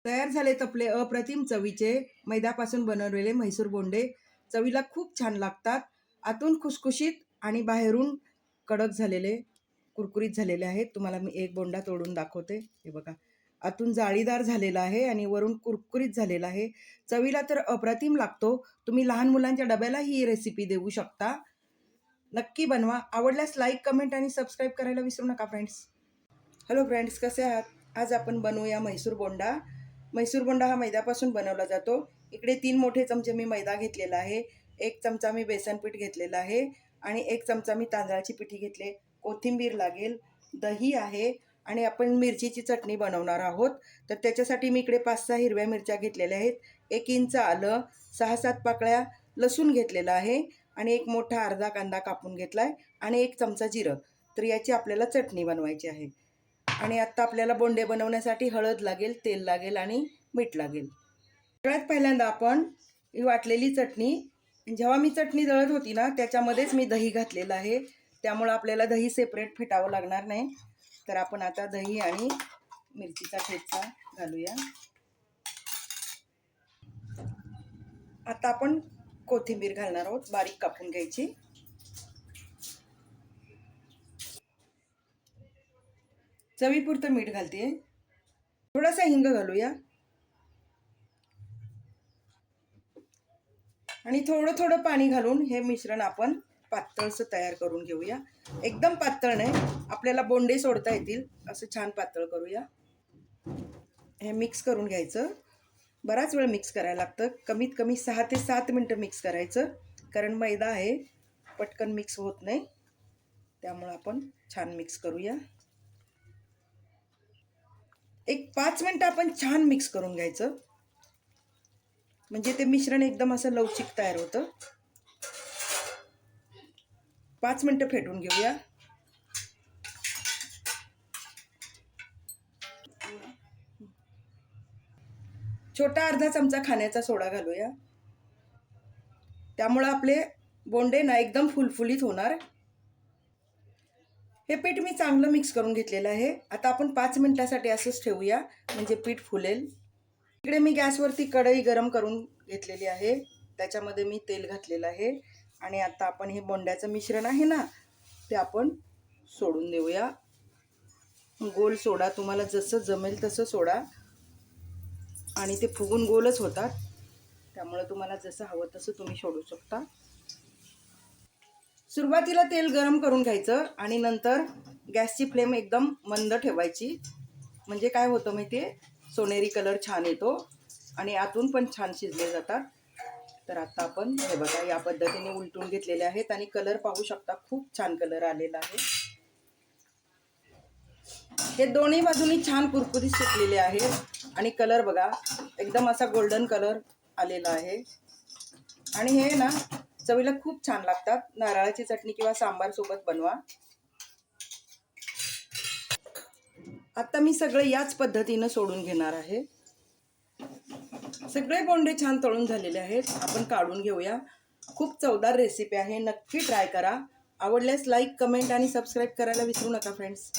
तयार झालेत आपले अप्रतिम चवीचे मैद्यापासून बनवलेले म्हैसूर बोंडे. चवीला खूप छान लागतात. आतून खुसखुशीत आणि बाहेरून कडक झालेले, कुरकुरीत झालेले आहेत. तुम्हाला मी एक बोंडा तोडून दाखवते. हे बघा, आतून जाळीदार झालेला आहे आणि वरून कुरकुरीत झालेला आहे. चवीला तर अप्रतिम लागतो. तुम्ही लहान मुलांच्या डब्याला ही रेसिपी देऊ शकता. नक्की बनवा. आवडल्यास लाईक, कमेंट आणि सबस्क्राईब करायला विसरू नका फ्रेंड्स. हॅलो फ्रेंड्स, कसे आहात? आज आपण बनवूया म्हैसूर बोंडा. म्हैसूर बोंडा हा मैद्यापासून बनवला जातो. इकडे 3 मोठे चमचे मी मैदा घेतलेला आहे, 1 चमचा मी बेसन पीठ घेतलेलं आहे आणि 1 चमचा मी तांदळाची पिठी घेतले. कोथिंबीर लागेल, दही आहे आणि आपण मिरचीची चटणी बनवणार आहोत. तर त्याच्यासाठी मी इकडे 5-6 हिरव्या मिरच्या घेतलेल्या आहेत, 1 इंच आलं, 6-7 पाकळ्या लसूण घेतलेला आहे आणि एक मोठा अर्धा कांदा कापून घेतला आहे आणि 1 चमचा जिरं. तर याची आपल्याला चटणी बनवायची आहे. आणि आत्ता आपल्याला बोंडे बनवण्यासाठी हळद लागेल, तेल लागेल आणि मीठ लागेल. सगळ्यात पहिल्यांदा आपण ही वाटलेली चटणी, जेव्हा मी चटणी दळत होती ना त्याच्यामध्येच मी दही घातलेलं आहे, त्यामुळं आपल्याला दही सेपरेट फेटावं लागणार नाही. तर आपण आता दही आणि मिरचीचा ठेचा घालूया. आता आपण कोथिंबीर घालणार आहोत, बारीक कापून घ्यायची. चवीपुरतं मीठ घालते, थोडासा हिंग घालूया आणि थोडं थोडं पाणी घालून हे मिश्रण आपण पातळसं तयार करून घेऊया. एकदम पातळ नाही, आपल्याला बोंडे सोडता येतील असं छान पातळ करूया. हे मिक्स करून घ्यायचं. बराच वेळ मिक्स करायला लागतं, कमीत कमी 6 ते 7 मिनटं मिक्स करायचं, कारण मैदा आहे, पटकन मिक्स होत नाही. त्यामुळं आपण छान मिक्स करूया. एक 5 मिनटं आपण छान मिक्स करून घ्यायचं, म्हणजे ते मिश्रण एकदम असं लवचिक तयार होतं. 5 मिनटं फेटून घेऊया. छोटा अर्धा चमचा खाण्याचा सोडा घालूया, त्यामुळं आपले बोंडे ना एकदम फुलफुलीत होणार. हे पीठ मी चांगलं मिक्स करून घेतलेलं आहे. आता आपण 5 मिनिटासाठी असंच ठेवूया, म्हणजे पीठ फुलेल. इकडे मी गॅसवरती कढई गरम करून घेतलेली आहे, त्याच्यामध्ये मी तेल घातलेलं आहे आणि आता आपण हे बोंड्याचं मिश्रण आहे ना ते आपण सोडून देऊया. गोल सोडा, तुम्हाला जसं जमेल तसं सोडा आणि ते फुगून गोलच होतात, त्यामुळे तुम्हाला जसं हवं तसं तुम्ही सोडू शकता. सुरुवातीला तेल गरम करून घ्यायचं आणि नंतर गॅसची फ्लेम एकदम मंद ठेवायची, म्हणजे काय होतं माहिती आहे, सोनेरी कलर छान येतो आणि आतून पण छान शिजले जातात. तर आता आपण हे बघा या पद्धतीने उलटून घेतलेले आहेत आणि कलर पाहू शकता, खूप छान कलर आलेला आहे. हे दोन्ही बाजूनी छान कुरकुरीत सुकलेले आहेत आणि कलर बघा एकदम असा गोल्डन कलर आलेला आहे. आणि हे ना चवीला खूप छान लागतात. नारळाची चटणी किंवा सांबार सोबत बनवा. आता मी सगळे याच पद्धतीनं सोडून घेणार आहे. सगळे बोंडे छान तळून झालेले आहेत, आपण काढून घेऊया. खूप चवदार रेसिपी आहे, नक्की ट्राय करा. आवडल्यास लाईक, कमेंट आणि सबस्क्राईब करायला विसरू नका फ्रेंड्स.